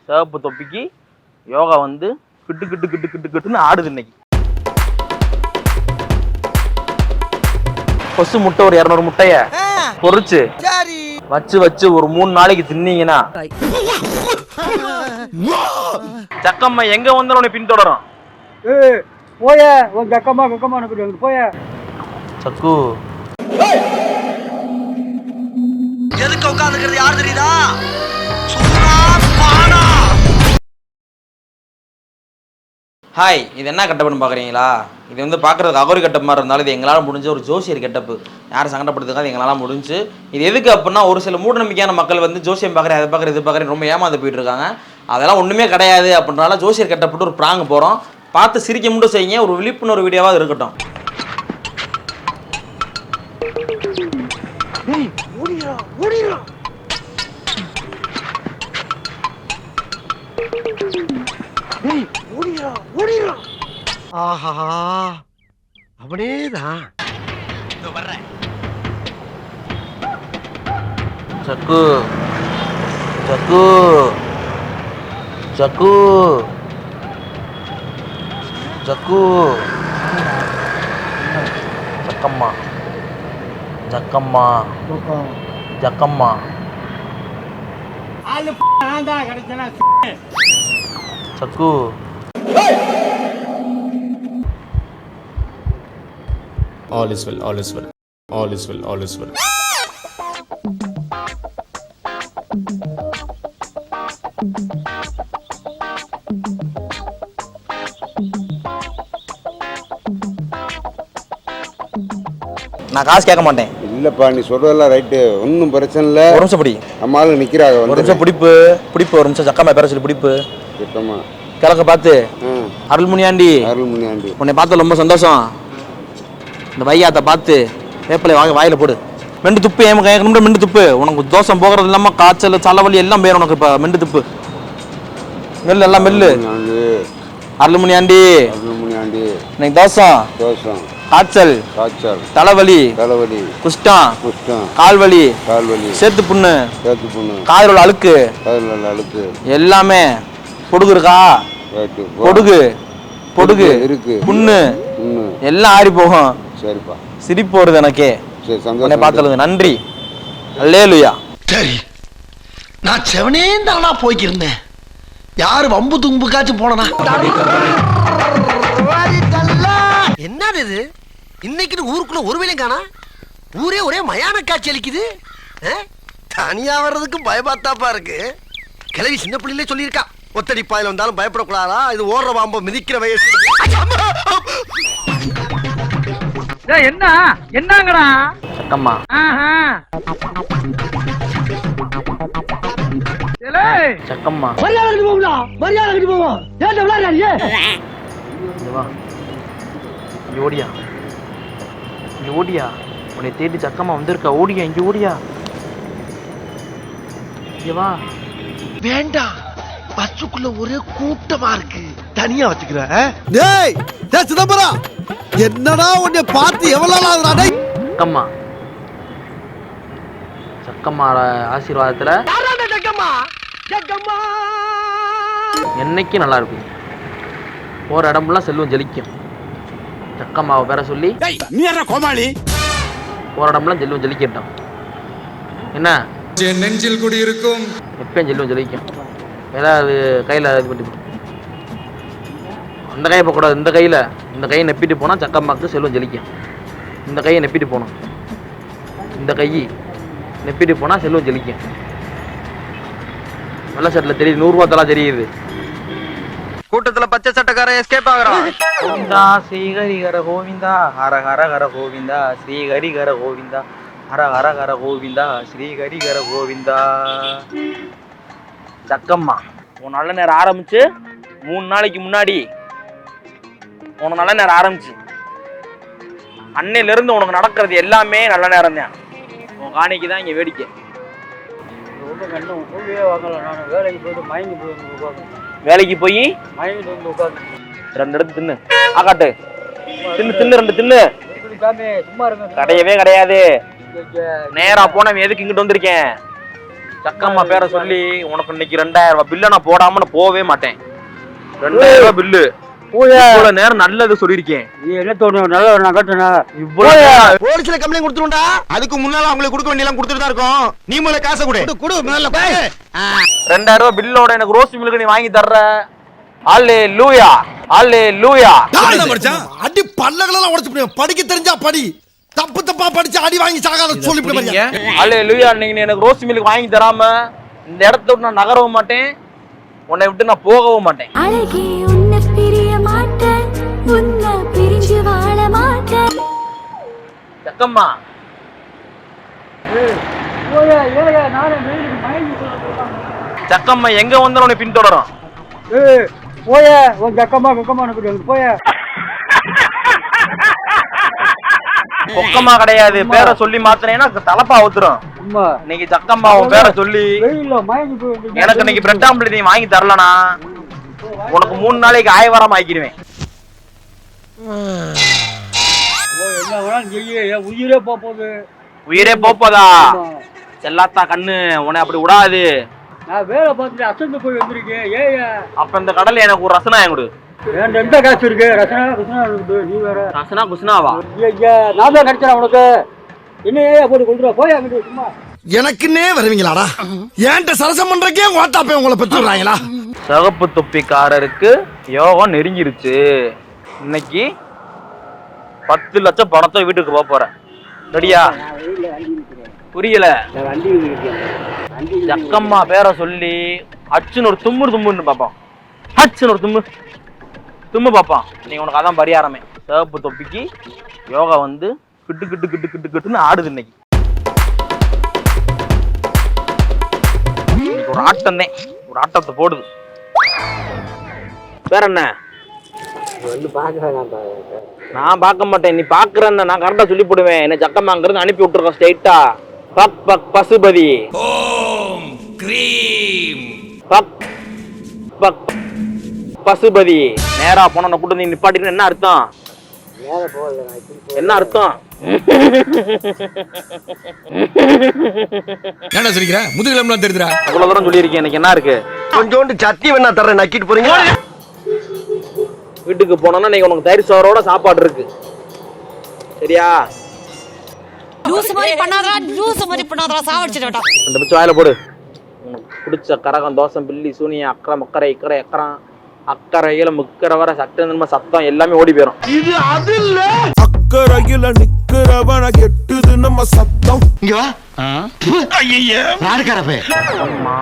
சிவப்பு தொப்பிக்கு யோகா வந்து கிட்டு கிட்டு கிட்டு கிட்டு கிட்டுன்னு ஆடுது இன்னைக்கு. கொசு முட்டை ஒரு 200 முட்டைய பொறிச்சு வச்சு வச்சு ஒரு 3 நாளைக்கு தின்னீங்கன்னா சக்கம்மா எங்க வந்தாலும் உன்னை பின்தொடரும். போய கக்கம்மா கக்கம்மா போய சக்கு எதுக்கு உட்காந்துக்கிறது யார் தெரியுதா? ஹாய், இது என்ன கட்டப்புன்னு பார்க்குறீங்களா? இது வந்து பார்க்குறதுக்கு அகோரி கட்டப் மாதிரி இருந்தாலும் இது எங்களால் முடிஞ்ச ஒரு ஜோசியர் கெட்டப்பு. யாரும் சங்கடப்படுத்துக்காது, எங்களால் முடிஞ்சு. இது எதுக்கு அப்படின்னா, ஒரு சில மூட நம்பிக்கையான மக்கள் வந்து ஜோசியம் பார்க்குறேன், அதை பார்க்குறேன், இது பார்க்குறேன் ரொம்ப ஏமாந்து போயிட்டு இருக்காங்க. அதெல்லாம் ஒன்றுமே கிடையாது அப்படின்றனால ஜோசியர் கெட்டப்பட்டு ஒரு ப்ராங்க் போகிறோம். பார்த்து சிரிக்க மட்டும் செய்யுங்க, ஒரு விழிப்புணர்வு வீடியோவாக இருக்கட்டும். ஆஹா, அவனேதான் சக்கு சக்கு சக்கு சக்கு ஜக்கம்மா ஜக்கம்மா ஜக்கம்மா சக்கு All is well, all is well, all is well, all is well. நான் காசு கேட்க மாட்டேன். இல்லப்பா, நீ சொல்றதெல்லாம் ரைட்டு, ஒன்றும் பிரச்சனை இல்லை. ஒரு நிமிஷம் பிடி. நம்ம ஆளுங்க நிற்கிறாங்க. ஒரு நிமிஷம் பிடிப்பு பிடிப்பு. ஒரு நிமிஷம் சக்கம்மா பேர சொல்லி பிடிப்பு. சுத்தமா கிழக்க பார்த்து அருள்முனியாண்டி அருள்முனியாண்டி உன்னை பார்த்து ரொம்ப சந்தோஷம். இந்த வையாத்தை பார்த்து வேப்பிலை வாயில போடு. மெண்டு துப்பு. ஏன் மெண்டு துப்பு. உனக்கு தோசம் போகிறது இல்லாமல் காய்ச்சல் தலைவலி எல்லாம் பேர் உனக்கு. இப்போ மெண்டு துப்பு. மெல்லு எல்லாம் மெல்லு. அருள்முனியாண்டி அருள்முனியாண்டி இன்னைக்கு தோசம் தோசம் காய்ச்சல் காய்ச்சல் தலைவலி தலைவலி குஷ்டம் குஷ்டம் கால்வலி கால்வலி சேத்து புண்ணு சேத்து புண்ணு காதில் உள்ள அழுக்கு காதில் அழுக்கு எல்லாமே. பொடுகு இருக்கா? பொடுகு பொடுகு இருக்கு. புண்ணு எல்லாம் ஆறி போகும். சரிப்பா, சிரிப்பு வருது எனக்கே. சரி, உன்னை சந்தோஷம். பார்த்தது நன்றி. அல்லேலூயா. சரி, நான் செவனே தானா போய்க்கிருந்தேன். யாரு வம்பு தும்புக்காச்சும் போனா? என்னது இது? இன்னைக்கு ஊருக்குள்ள ஒரு வேலையும் காணா. ஊரே ஒரே மயான காட்சி அளிக்குது. தனியா வர்றதுக்கு பயமாத்தாப்பா இருக்கு. கிளவி சின்ன பிள்ளையிலே சொல்லியிருக்கா, ஒத்தடி பாயில வந்தாலும் பயப்படக்கூடாதா, இது ஓடுற பாம்ப மிதிக்கிற வயசு. என்ன என்னங்கடா சக்கம்மா சக்கம்மா ஓடியா இங்க ஓடியா. உன்னை தேடி சக்கம்மா வந்திருக்கா. ஓடியா இங்க ஓடியா. வா. வேண்டாம், பஸ்ஸுக்குள்ள ஒரே கூட்டமா இருக்கு, தனியா வச்சுக்கிற. சிதம்பரம், என்னடா உன்னை பார்த்து எவ்வளவு ஆகுறானே. சக்கம்மா சக்கம்மா ஆசீர்வாதத்துல என்னைக்கு நல்லா இருக்கும். போற இடம்லாம் செல்வம் ஜெலிக்கும். சக்கம்மாவை பேர சொல்லி கோமாளி போற இடம்லாம் செல்வம் ஜெலிக்கட்டும். என்ன நெஞ்சில் குடி இருக்கும் எப்பயும் செல்வம் ஜெலிக்கும். ஏதாவது கையில் இது பண்ணி அந்த கையை போகக்கூடாது. இந்த கையை நெப்பிட்டு போனால் சக்கம்மாக்கு செல்வம் ஜெலிக்கும். இந்த கையை நெப்பிட்டு போகணும். இந்த கை நெப்பிட்டு போனால் செல்வம் ஜெலிக்கும். வெள்ளை சட்டில் தெரியுது, 100 ரூபாத்தெல்லாம் தெரியுது. கூட்டத்துல பச்சை சட்டக்காரன் எஸ்கேப் ஆகுறான். கோவிந்தா ஸ்ரீஹரிகர கோவிந்தா ஹர ஹர ஹர கோவிந்தா ஸ்ரீஹரிகர கோவிந்தா ஹர ஹர ஹர கோவிந்தா ஸ்ரீஹரிகர கோவிந்தா. சக்கம்மா உன் நல்ல நேரம் ஆரம்பிச்சு 3 நாளைக்கு முன்னாடி உனக்கு நல்ல நேரம் ஆரம்பிச்சு அன்னையிலிருந்து உனக்கு நடக்கிறது எல்லாமே நல்ல நேரம் தான். உன் காணிக்கு தான் இங்கே வேடிக்கை. வேலைக்கு போய் மயங்கிட்டு வந்து உட்காந்து 2 இடத்து தின்னு ஆக்காட்டு தின்னு 2 தின்னு. கிடையவே கிடையாது. நேரா போன எதுக்கு இங்கிட்டு வந்திருக்கேன்? சக்கம்மா பேரை சொல்லி உனக்கு இன்னைக்கு 2000 ரூபாய் பில்ல நான் போடாம நான் போவே மாட்டேன். 2000 ரூபாய் பில்லு. போயா இவ்வளவு நேரம் நல்லது சொல்லியிருக்கேன். நீ என்ன தோணும் நல்ல நான் கட்டுனேன். இவ்வளவு போலீஸ்ல கம்ப்ளைண்ட் கொடுத்துருண்டா. அதுக்கு முன்னால அவங்களுக்கு கொடுக்க வேண்டியலாம் கொடுத்துட்டு தான் இருக்கோம். நீ முதல்ல காசை கொடு. குடு முதல்ல குடு. 2000 ரூபாய் பில்லோட எனக்கு ரோஸ் மில்க் நீ வாங்கி தர்ற. அல்லேலூயா அல்லேலூயா. அடி பல்லகளெல்லாம் உடைச்சு படிக்க தெரிஞ்சா படி. தப்பு தப்பா படிச்சு அடி வாங்கி சாகாத சொல்லிவிட்டு அல்லேலூயா. நீங்க எனக்கு ரோஸ் மில்க் வாங்கி தராம இந்த இடத்த விட்டு நான் நகரவும் மாட்டேன். உன்னை விட்டு நான் போகவும் மாட்டேன். அழகே உன்னை பிரிய மாட்டேன், உன்னை பிரிஞ்சு வாழ மாட்டேன். சக்கம்மா போயா ஏயா நானே வெயிலுக்கு மயங்கி சொல்றேன். சக்கம்மா எங்க வந்தாலும் உன்னை பின்தொடரும். போயா உங்க அக்கம்மா அனுப்பிட்டு போயா. பொக்கம்மா கிடையாது. பேரை சொல்லி மாத்தினேன்னா தலப்பா ஊத்துரும். இன்னைக்கு சக்கம்மா உன் பேரை சொல்லி வெயில்ல மயங்கி போய் எனக்கு இன்னைக்கு பிரெட் ஆம்லெட் நீ வாங்கி தரலனா உனக்கு 3 நாளைக்கு ஆயவாரம் ஆக்கிடுவேன். என்ன வேணாலும் செய்ய உயிரே போகுது. உயிரே போப்பதா செல்லாத்தா கண்ணு உன்னை அப்படி விடாது. நான் வேலை பார்த்துட்டு அசந்து போய் வந்திருக்கேன். ஏயா அப்ப இந்த கடல்ல எனக்கு ஒரு ரசனா கொடு. எந்த காசு இருக்கு? ரசனா இருக்குது. நீ வேற ரசனா குஸ்னாவா? ஐயா நான் தான் கிடைச்சேன் உனக்கு. என்ன ஏயா போட்டு கொண்டு போயா அங்கிட்டு சும்மா. எனக்குன்னே வருவீங்களாடா? ஏன்ட்ட சரசம் பண்றக்கே ஓட்டாப்பே உங்களை பெற்றுறாங்களா? சிகப்பு தொப்பிக்காரருக்கு யோகம் நெருங்கிருச்சு. இன்னைக்கு 10 லட்சம் பணத்தை வீட்டுக்கு போக போறேன். ரெடியா? புரியல. ஜக்கம்மா பேரை சொல்லி அச்சுன்னு ஒரு தும்முன்னு பாப்பான். அச்சுன்னு ஒரு தும்மு பாப்பான். நீ உனக்கு அதான் பரிகாரமே. சிவப்பு தொப்பிக்கு யோகா வந்து கிட்டு கிட்டு கிட்டு கிட்டு கிட்டுன்னு ஆடுது. இன்னைக்கு ஒரு ஆட்டம் தான். ஒரு ஆட்டத்தை போடுது. வேற என்ன? நான் பார்க்க மாட்டேன். நீ பாக்குறேன். நான் கரெக்டா சொல்லி போடுவேன். என்ன ஜக்கம்மாங்கிறது அனுப்பி விட்டுருக்கோம் ஸ்ட்ரைட்டா. Buck buck Pasupathi. Buck buck Pasupathi. நேரா போன கூட்டு நீ நிப்பாட்டிட்டு என்ன அர்த்தம்? என்ன அர்த்தம்? என்ன சொல்லிக்கிற? முதுகிழம்புலாம் தெரியுதுடா. அவ்வளவு தூரம் சொல்லியிருக்கேன். எனக்கு என்ன இருக்கு? கொஞ்சோண்டு சத்தி வேணா தர்றேன், நக்கிட்டு போறீங்க. வீட்டுக்கு போனோம்னா நீங்க உனக்கு தயிர் சோறோட சாப்பாடு இருக்கு. சரியா? லூஸ் மாதிரி பண்ணாதடா சாவடிச்சிடடா. அந்த பிச்சை வாயில போடு. உனக்கு பிடிச்ச கரகம் தோசை பில்லி சூனியம் அக்கறை முக்கரை இக்கரை எக்கரம் அக்கறையில முக்கரை வர சட்ட சத்தம் எல்லாமே ஓடி போயிடும். இது அது இல்ல. அக்கறையில நிக்கிறவன கெட்டுது நம்ம சத்தம். இங்க வா. ஐயா யாருக்காரப்பே? அம்மா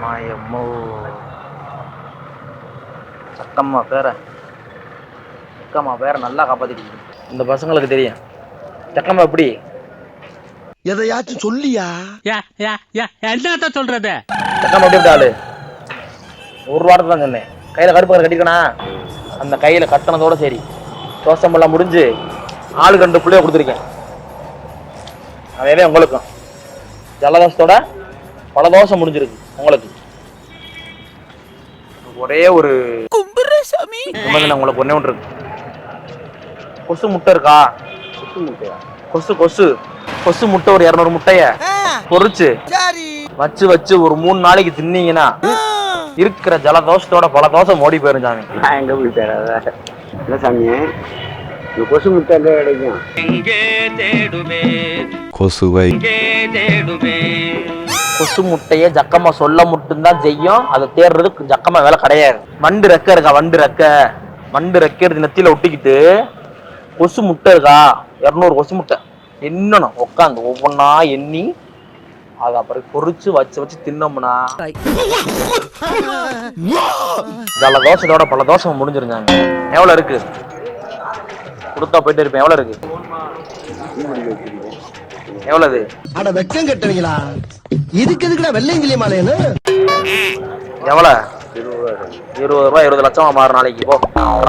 மாயம்மோ. சக்கம்மா பேரை நல்லா காப்பாத்திட்டு. இந்த பசங்களுக்கு தெரியும் சக்கம்மா எப்படி. எதையாச்சும் சொல்லியா? என்ன சொல்றது? சக்கம்மா எப்படி ஆளு? ஒரு வாரத்தை தான் சொன்னேன். கையில கருப்பு கட்டிக்கணா. அந்த கையில கட்டணத்தோட சரி தோசமெல்லாம் முடிஞ்சு ஆளு 2 பிள்ளைய கொடுத்துருக்கேன். அதே உங்களுக்கும் ஜலதோஷத்தோட பல தோசை முடிஞ்சிருக்கு. உங்களுக்கு ஒரே ஒரு உங்களுக்கு ஒன்னே ஒன்று இருக்கு. கொசு முட்டை இருக்கா? கொசு முட்டை ஒரு 200 முட்டைய பொறிச்சு வச்சு ஒரு 3 நாளைக்கு தின்னீங்கன்னா இருக்கிற ஜலதோஷத்தோட பல தோசை மோடி போயிரும் சாமி. எங்க போய் தேடாத இல்ல சாமி. இந்த கொசு முட்டை எங்க கிடைக்கும்? கொசுவை கொசு முட்டைய ஜக்கம்மா சொல்ல மட்டும்தான் செய்யும். அதை தேடுறதுக்கு ஜக்கம்மா வேலை கிடையாது. வண்டு ரெக்க இருக்கா? வண்டு ரெக்க எடுத்து நெத்தியில ஒட்டிக்கிட்டு கொசு முட்டை இருக்கா? 200 கொசு முட்டை என்னணும் உட்காந்து ஒவ்வொன்னா எண்ணி அதை அப்புறம் பொறிச்சு வச்சு தின்னோம்னா ஜலதோஷத்தோட பல தோசை முடிஞ்சிருந்தாங்க. எவ்வளவு இருக்கு? கொடுத்தா போயிட்டு இருப்பேன். எவ்வளவு இருக்கு? எவ்வளவு? அட வெக்கம் கட்டுவீங்களா? இதுக்கு எதுக்குடா வெள்ளையங்கிலி மாலைன்னு? எவ்வளவு? 20 ரூபாய் 20 லட்சமா மாறு நாளைக்கு. போ.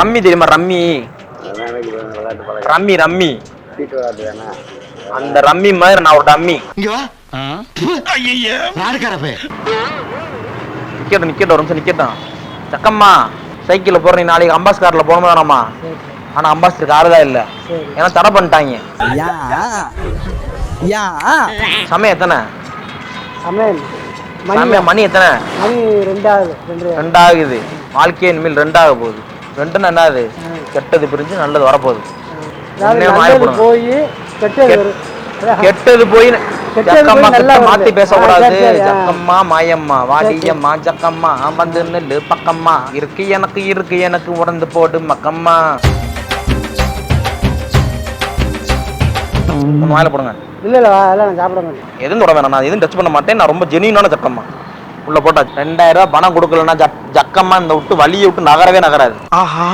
ரம்மி தெரியுமா? ரம்மி அந்த ரம்மி மாதிரி நான் ஒரு டம்மி. இங்க வா. ஐயா யாருக்காரப்பே? நிக்கட்டும் ஒரு நிமிஷம் நிக்கட்டும். சக்கம்மா சைக்கிள்ல போற நீ நாளைக்கு அம்பாஸ் கார்ல போகணும் தானம்மா. ஆனா அம்பாஸ்டர் காரு தான் இல்ல. ஏன்னா தடை பண்ணிட்டாங்க. சமயம் எத்தனை? அமேன் சாமியா மணி எத்தனை மணி 2 ரெண்டாகுது. வாழ்க்கை இனிமேல் ரெண்டாக போகுது. ரெண்டுன்னா என்னது? கெட்டது பிரிஞ்சு நல்லது வரப்போகுது. உடனே மாறப்போகணும். போய் கெட்டது கெட்டது போய் ஜக்கம்மா நல்லா கிட்ட மாத்தி வருது. பேசக்கூடாது. சரி, சரி. ஜக்கம்மா மாயம்மா வாடியம்மா ஜக்கம்மா வந்து நெல்லு பக்கம்மா இருக்கு எனக்கு உடந்து போடு மக்கம்மா. வாயில போடுங்க. இல்ல அதெல்லாம் நான் சாப்பிட மாட்டேன். எதுவும் தொட வேணாம். நான் எதுவும் டச் பண்ண மாட்டேன். நான் ரொம்ப ஜெனியூனான ஜக்கம்மா. உள்ள போட்டா 2000 ரூபாய் பணம் கொடுக்கலன்னா ஜக்கம்மா இந்த விட்டு வலியை விட்டு நகரவே நகராது. ஆஹா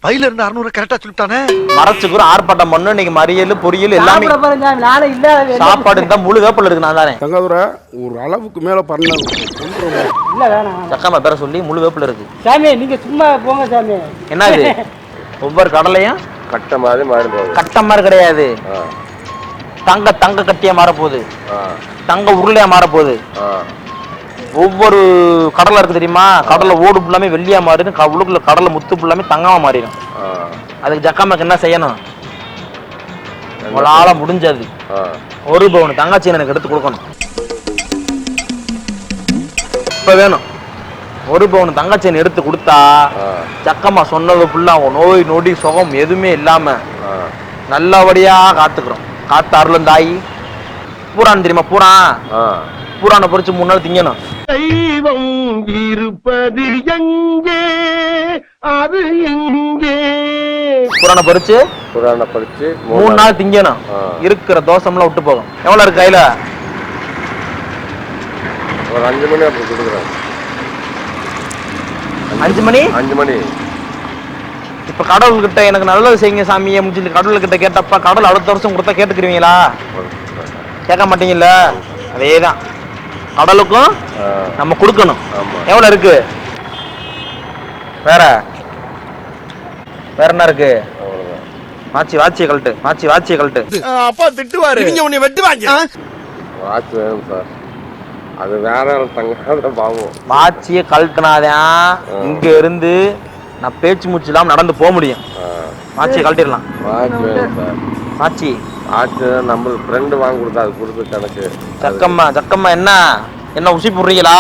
பையில இருந்து 600 கரெக்டா சொல்லிட்டானே. மறைச்சுக்குற ஆர்ப்பாட்டம் பண்ணு. இன்னைக்கு மறியல் பொரியல் எல்லாமே சாப்பிட பாருங்க நானே இல்ல சாப்பாடு இருந்தா முழு வேப்பல் இருக்கு. நான் தானே தங்காதுரை ஒரு அளவுக்கு மேல பண்ண இல்ல வேணாம். ஜக்கம்மா பேர சொல்லி முழு வேப்பல் இருக்கு. சாமி நீங்க சும்மா போங்க சாமி. என்ன இது? ஒவ்வொரு கடலையும் கட்ட மாதிரி மாறி போகுது. கட்ட மாதிரி கிடையாது. தங்க கட்டியா மாறப்போகுது. தங்க உருளையா மாறப்போகுது. ஒவ்வொரு கடலை இருக்கு தெரியுமா? கடலை ஓடு ஃபுல்லாமே வெள்ளியா மாறிடும். உள்ளுக்குள்ள கடலை முத்து ஃபுல்லாமே தங்கமா மாறிடும். அதுக்கு ஜக்காமாக்கு என்ன செய்யணும்? உங்களால முடிஞ்சது 1 பவுன் தங்கச்சி எனக்கு எடுத்து கொடுக்கணும். இப்ப வேணும் 1 பவுன் தங்கச்சேன் எடுத்து கொடுத்தா ஜக்கம்மா சொன்னது ஃபுல்லா நோய் நொடி சுகம் எதுவுமே இல்லாம நல்லபடியா காத்துக்கிறோம். காத்து அருளும் தாயி. பூரான் தெரியுமா? பூரானை பொறிச்சு 3 நாள் திங்கணும். தெய்வம் இருப்பது எங்கே அது எங்கே? பூரானை பொறிச்சு 3 நாள் திங்கணும். இருக்கிற தோசம்லாம் விட்டு போகும். எவ்வளவு இருக்கு கையில? ஒரு 5 மணி அப்படி கொடுக்குறேன். 5 மணி. இப்ப கடவுள்கிட்ட எனக்கு நல்லது செய்யுங்க சாமி அப்படின்னு சொல்லி கடவுள்கிட்ட கேட்டப்ப கடவுள் அடுத்த வருஷம் கொடுத்தா கேட்டுக்கிறீங்களா? கேட்க மாட்டீங்கல்ல. அதேதான் கடலுக்கும் நம்ம கொடுக்கணும். எவ்வளவு இருக்கு? வேற என்ன இருக்கு? வாட்சியை கழட்டு. அப்பா திட்டுவாரு. நீங்க உன்னை வெட்டுவாங்க. வாட்ச் வேணும் சார். அது வேற தங்க பாவம். வாட்சியை கழட்டினாதான் இங்க இருந்து நான் பேச்சு மூச்சு இல்லாம நடந்து போக முடியும். வாட்சியை கழட்டிடலாம். வாட்ச் வேணும் சார். வாட்சி நம்ம ஃப்ரெண்டு வாங்கி கொடுத்தா அது கொடுத்து கணக்கு. ஜக்கம்மா என்ன உசி போடுறீங்களா?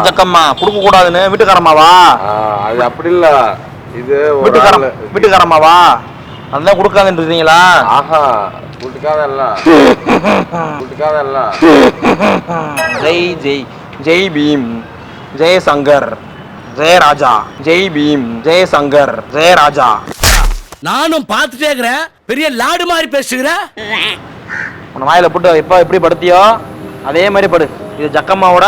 ஜக்கம்மா கொடுக்க கூடாதுன்னு வீட்டுக்காரமாவா? அது அப்படி இல்ல. இது வீட்டுக்காரமாவா? அதான் கொடுக்காதுன்றீங்களா? ஆஹா கொடுக்காதல்ல. ஜெய் பீம் ஜெய சங்கர் ஜெய ராஜா. ஜெய் பீம் ஜெய சங்கர் ஜெய ராஜா. நானும் பார்த்துட்டே இருக்கிறேன். பெரிய லாடு மாதிரி பேசுகிற. உன்னை வாயில போட்டு எப்படி படுத்தியோ அதே மாதிரி படு. இது ஜக்கம்மாவோட